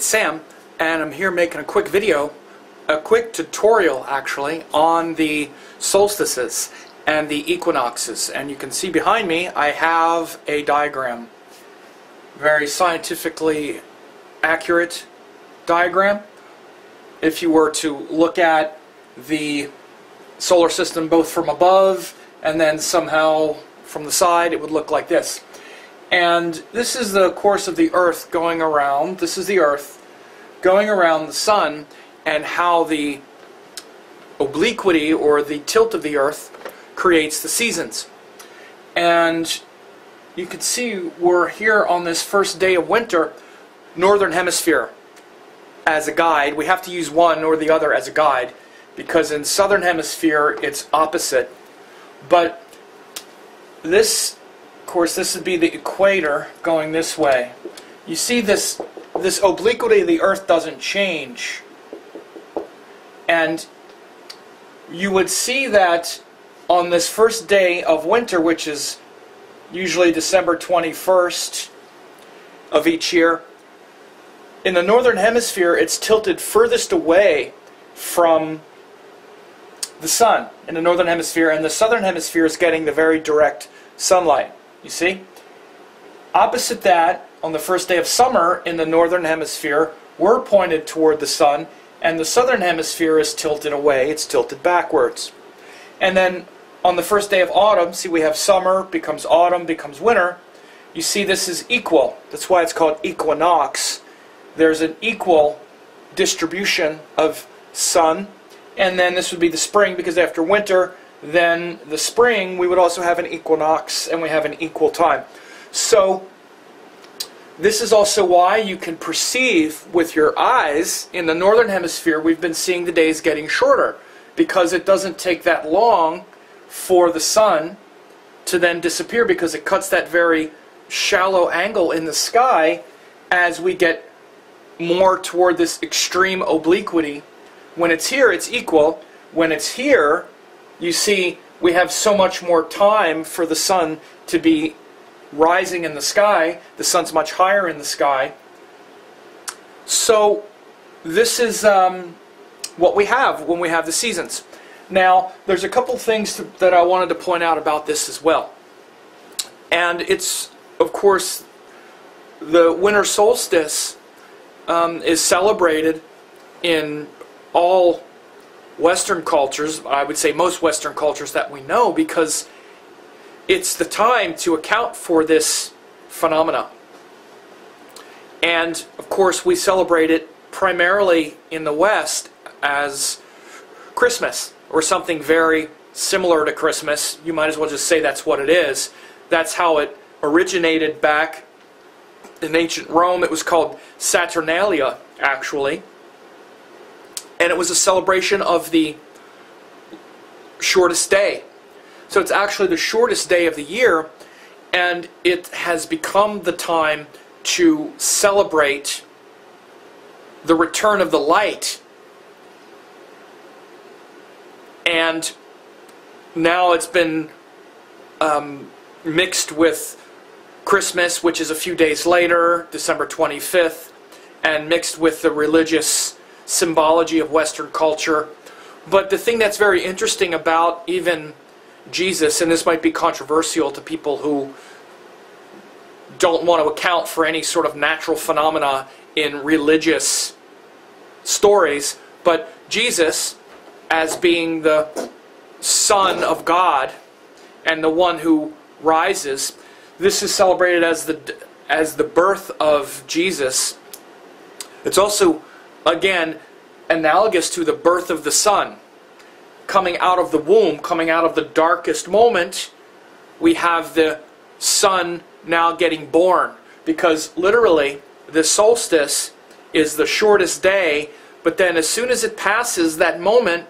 Sam, and I'm here making a quick video, a quick tutorial actually, on the solstices and the equinoxes. And you can see behind me I have a diagram, very scientifically accurate diagram. If you were to look at the solar system both from above and then somehow from the side, it would look like this. And this is the course of the Earth going around. This is the Earth going around the Sun, and how the obliquity or the tilt of the Earth creates the seasons. And you can see we're here on this first day of winter, Northern Hemisphere as a guide. We have to use one or the other as a guide, because in Southern Hemisphere it's opposite. But this, of course, this would be the equator going this way. You see this obliquity of the Earth doesn't change. And you would see that on this first day of winter, which is usually December 21st of each year, in the Northern Hemisphere it's tilted furthest away from the Sun in the Northern Hemisphere, and the Southern Hemisphere is getting the very direct sunlight. You see? Opposite that, on the first day of summer in the Northern Hemisphere, we're pointed toward the Sun, and the Southern Hemisphere is tilted away. It's tilted backwards. And then on the first day of autumn, see, we have summer, becomes autumn, becomes winter. You see this is equal. That's why it's called equinox. There's an equal distribution of sun. And then this would be the spring, because after winter, then the spring, we would also have an equinox, and we have an equal time. So this is also why you can perceive with your eyes, in the Northern Hemisphere, we've been seeing the days getting shorter, because it doesn't take that long for the sun to then disappear, because it cuts that very shallow angle in the sky as we get more toward this extreme obliquity. When it's here, it's equal. When it's here, you see we have so much more time for the sun to be rising in the sky. The sun's much higher in the sky. So this is what we have when we have the seasons. Now, there's a couple things that I wanted to point out about this as well. And it's, of course, the winter solstice is celebrated in all Western cultures, I would say most Western cultures that we know, because it's the time to account for this phenomena. And, of course, we celebrate it primarily in the West as Christmas, or something very similar to Christmas. You might as well just say that's what it is. That's how it originated back in ancient Rome. It was called Saturnalia, actually. And it was a celebration of the shortest day. So it's actually the shortest day of the year, and it has become the time to celebrate the return of the light. And now it's been mixed with Christmas, which is a few days later, December 25th, and mixed with the religious symbology of Western culture. But the thing that's very interesting about even Jesus, and this might be controversial to people who don't want to account for any sort of natural phenomena in religious stories, but Jesus, as being the Son of God and the one who rises, this is celebrated as the birth of Jesus. It's also, again, analogous to the birth of the sun. Coming out of the womb, coming out of the darkest moment, we have the sun now getting born. Because literally, the solstice is the shortest day, but then as soon as it passes that moment,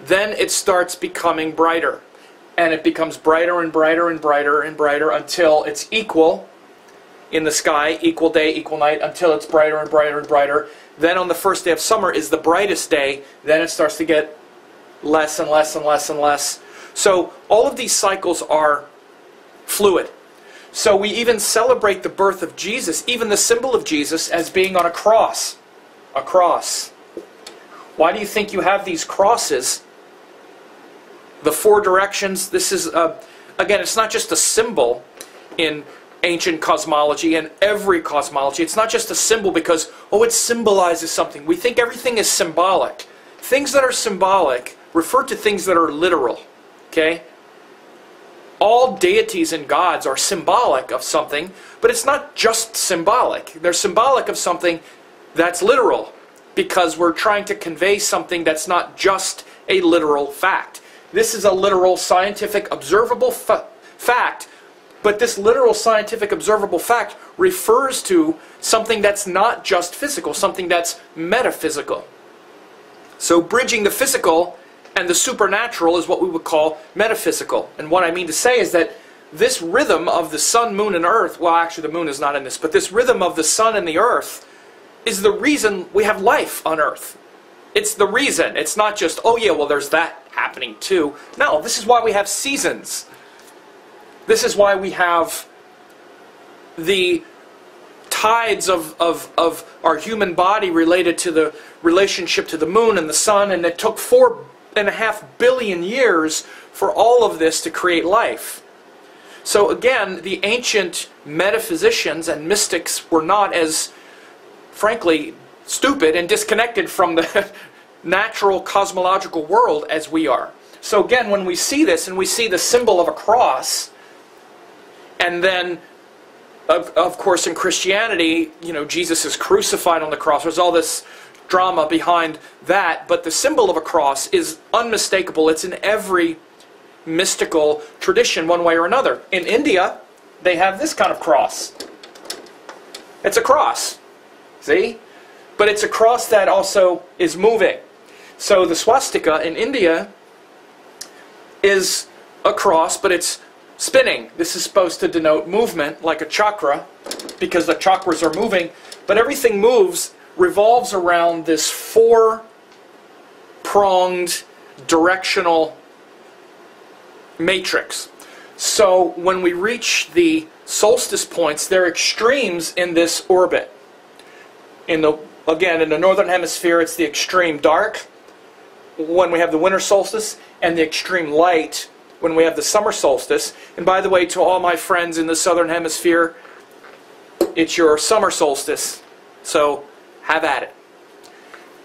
then it starts becoming brighter. And it becomes brighter and brighter and brighter and brighter until it's equal in the sky, equal day, equal night, until it's brighter and brighter and brighter. Then on the first day of summer is the brightest day. Then it starts to get less and less and less and less. So all of these cycles are fluid. So we even celebrate the birth of Jesus, even the symbol of Jesus, as being on a cross. A cross. Why do you think you have these crosses? The four directions. This is, again, it's not just a symbol in ancient cosmology and every cosmology. It's not just a symbol because, oh, it symbolizes something. We think everything is symbolic. Things that are symbolic refer to things that are literal. Okay? All deities and gods are symbolic of something, but it's not just symbolic. They're symbolic of something that's literal, because we're trying to convey something that's not just a literal fact. This is a literal, scientific, observable fact, but this literal, scientific, observable fact refers to something that's not just physical, something that's metaphysical. So bridging the physical and the supernatural is what we would call metaphysical. And what I mean to say is that this rhythm of the sun, moon, and earth, well, actually the moon is not in this, but this rhythm of the sun and the earth is the reason we have life on earth. It's the reason. It's not just, oh yeah, well there's that happening too. No, this is why we have seasons. This is why we have the tides of our human body related to the relationship to the moon and the sun, and it took 4.5 billion years for all of this to create life. So again, the ancient metaphysicians and mystics were not as, frankly, stupid and disconnected from the natural cosmological world as we are. So again, when we see this and we see the symbol of a cross, and then of course in Christianity, you know, Jesus is crucified on the cross. There's all this drama behind that, but the symbol of a cross is unmistakable. It's in every mystical tradition one way or another. In India, they have this kind of cross. It's a cross. See? But it's a cross that also is moving. So the swastika in India is a cross, but it's spinning. This is supposed to denote movement, like a chakra, because the chakras are moving. But everything moves, revolves around this four-pronged directional matrix. So when we reach the solstice points, they're extremes in this orbit. Again, in the northern hemisphere, it's the extreme dark when we have the winter solstice, and the extreme light when we have the summer solstice. And by the way, to all my friends in the southern hemisphere, it's your summer solstice. So have at it.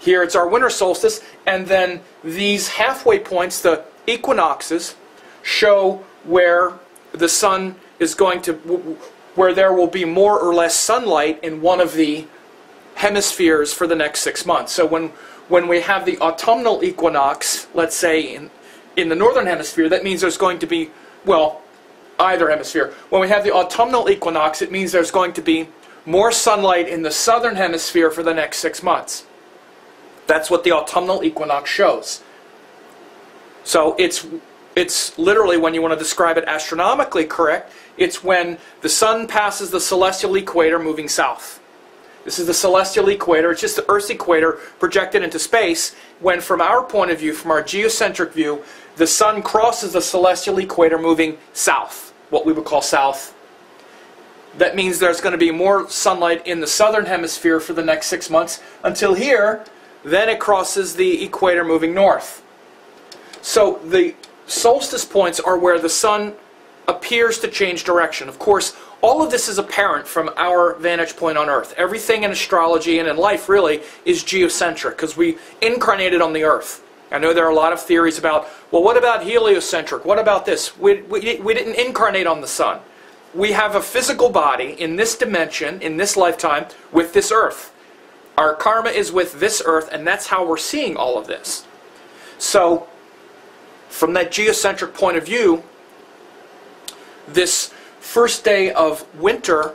Here it's our winter solstice, and then these halfway points, the equinoxes, show where the sun is going to, where there will be more or less sunlight in one of the hemispheres for the next 6 months. So when we have the autumnal equinox, let's say in the northern hemisphere, that means there's going to be, well, either hemisphere. When we have the autumnal equinox, it means there's going to be more sunlight in the southern hemisphere for the next 6 months. That's what the autumnal equinox shows. So it's literally, when you want to describe it astronomically correct, it's when the sun passes the celestial equator moving south. This is the celestial equator. It's just the Earth's equator projected into space, when from our point of view, from our geocentric view, the sun crosses the celestial equator moving south, what we would call south. That means there's going to be more sunlight in the southern hemisphere for the next 6 months until here. Then it crosses the equator moving north. So the solstice points are where the sun appears to change direction. Of course, all of this is apparent from our vantage point on Earth. Everything in astrology and in life really is geocentric, because we incarnated on the Earth. I know there are a lot of theories about, well, what about heliocentric? What about this? We didn't incarnate on the sun. We have a physical body in this dimension, in this lifetime, with this Earth. Our karma is with this Earth, and that's how we're seeing all of this. So, from that geocentric point of view, this first day of winter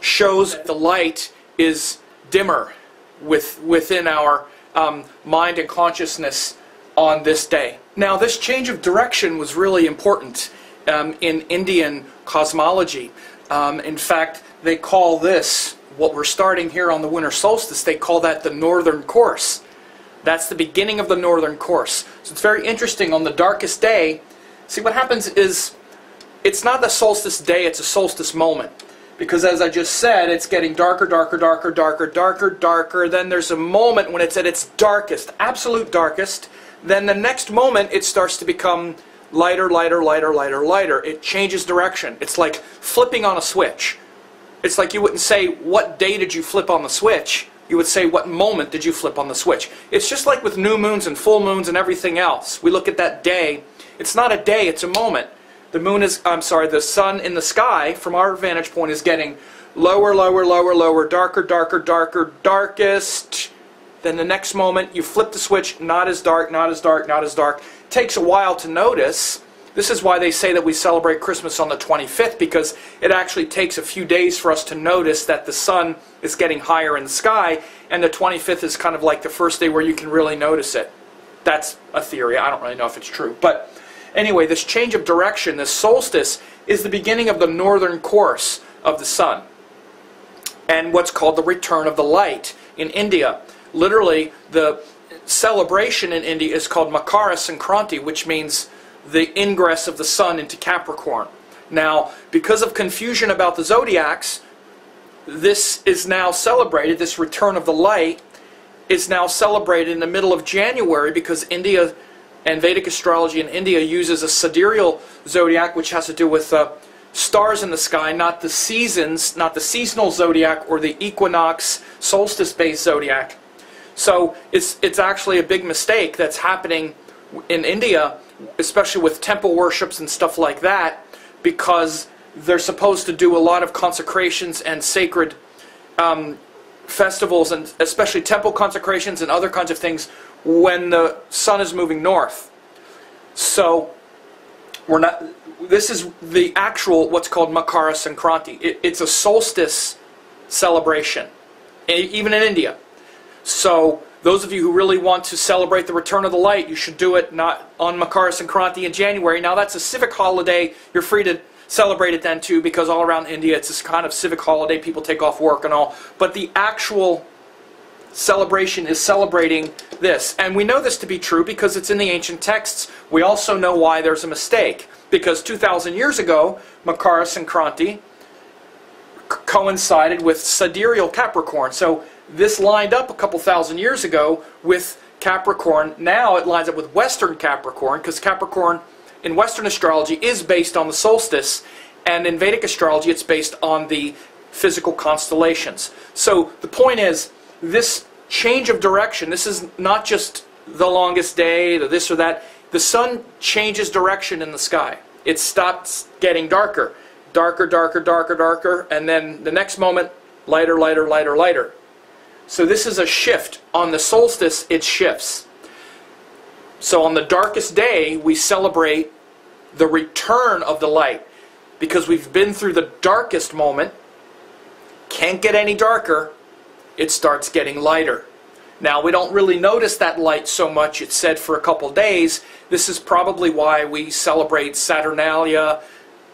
shows the light is dimmer within our mind and consciousness on this day. Now, this change of direction was really important in Indian cosmology. In fact, they call this, what we're starting here on the winter solstice, they call that the northern course. That's the beginning of the northern course. So it's very interesting. On the darkest day, see what happens is it's not the solstice day, it's a solstice moment. Because as I just said, it's getting darker, darker, darker, darker, darker, darker. Then there's a moment when it's at its darkest, absolute darkest. Then the next moment, it starts to become lighter, lighter, lighter, lighter, lighter. It changes direction. It's like flipping on a switch. It's like you wouldn't say, what day did you flip on the switch? You would say, what moment did you flip on the switch? It's just like with new moons and full moons and everything else. We look at that day. It's not a day, it's a moment. The moon is, the sun in the sky, from our vantage point, is getting lower, lower, lower, lower, darker, darker, darker, darkest. Then the next moment, you flip the switch, not as dark, not as dark, not as dark. It takes a while to notice. This is why they say that we celebrate Christmas on the 25th, because it actually takes a few days for us to notice that the sun is getting higher in the sky, and the 25th is kind of like the first day where you can really notice it. That's a theory. I don't really know if it's true. But anyway, this change of direction, this solstice, is the beginning of the northern course of the sun, and what's called the return of the light in India. Literally, the celebration in India is called Makara Sankranti, which means the ingress of the sun into Capricorn. Now, because of confusion about the zodiacs, this is now celebrated, this return of the light is now celebrated in the middle of January, because India and Vedic astrology in India uses a sidereal zodiac, which has to do with stars in the sky, not the seasons, not the seasonal zodiac or the equinox solstice-based zodiac. So it's actually a big mistake that's happening in India, especially with temple worships and stuff like that, because they're supposed to do a lot of consecrations and sacred festivals, and especially temple consecrations and other kinds of things, when the sun is moving north. So we're not. This is the actual what's called Makara Sankranti. It's a solstice celebration, even in India. So those of you who really want to celebrate the return of the light, you should do it not on Makara Sankranti in January. Now that's a civic holiday. You're free to celebrate it then too, because all around India it's this kind of civic holiday. People take off work and all. But the actual celebration is celebrating this. And we know this to be true because it's in the ancient texts. We also know why there's a mistake. Because 2,000 years ago, Makara Sankranti coincided with sidereal Capricorn. So this lined up a couple thousand years ago with Capricorn. Now it lines up with Western Capricorn, because Capricorn in Western astrology is based on the solstice, and in Vedic astrology it's based on the physical constellations. So the point is, this change of direction, this is not just the longest day, the this or that. The sun changes direction in the sky. It stops getting darker. Darker, darker, darker, darker, and then the next moment, lighter, lighter, lighter, lighter. So this is a shift. On the solstice, it shifts. So on the darkest day, we celebrate the return of the light, because we've been through the darkest moment, can't get any darker, it starts getting lighter. Now, we don't really notice that light so much, it's said, for a couple days. This is probably why we celebrate Saturnalia,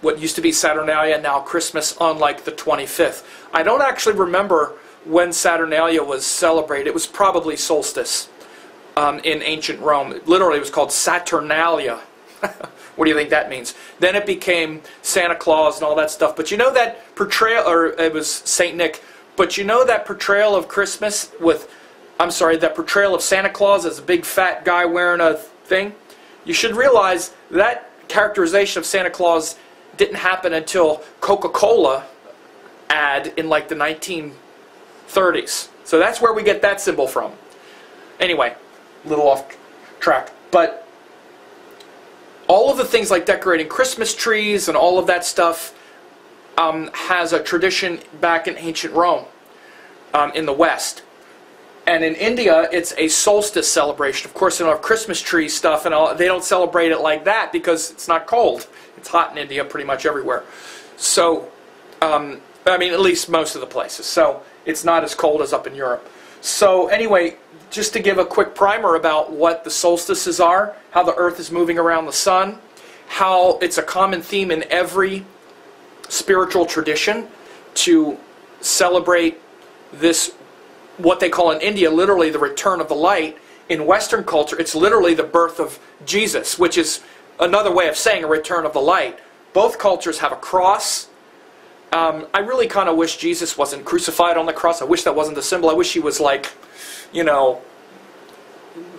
what used to be Saturnalia, now Christmas, on like the 25th. I don't actually remember when Saturnalia was celebrated. It was probably solstice in ancient Rome. Literally, it was called Saturnalia. What do you think that means? Then it became Santa Claus and all that stuff. But you know that portrayal, or it was Saint Nick, but you know that portrayal of Christmas with, that portrayal of Santa Claus as a big fat guy wearing a thing? You should realize that characterization of Santa Claus didn't happen until Coca-Cola ad in like the 1930s. So that's where we get that symbol from. Anyway, a little off track. But all of the things like decorating Christmas trees and all of that stuff has a tradition back in ancient Rome, in the West. And in India, it's a solstice celebration. Of course, they don't have Christmas tree stuff and all. They don't celebrate it like that because it's not cold. It's hot in India pretty much everywhere. So, I mean, at least most of the places. So it's not as cold as up in Europe. So anyway, just to give a quick primer about what the solstices are, how the Earth is moving around the sun, how it's a common theme in every spiritual tradition to celebrate this, what they call in India, literally the return of the light. In Western culture, it's literally the birth of Jesus, which is another way of saying a return of the light. Both cultures have a cross. I really kind of wish Jesus wasn't crucified on the cross. I wish that wasn't the symbol. I wish he was like, you know,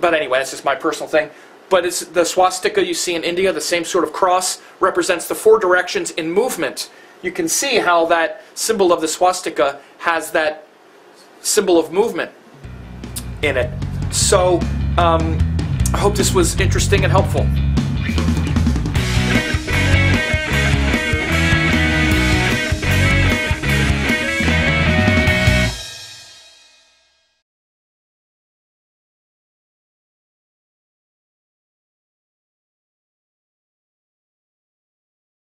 but anyway, that's just my personal thing. But it's the swastika you see in India, the same sort of cross, represents the 4 directions in movement. You can see how that symbol of the swastika has that symbol of movement in it. So, I hope this was interesting and helpful.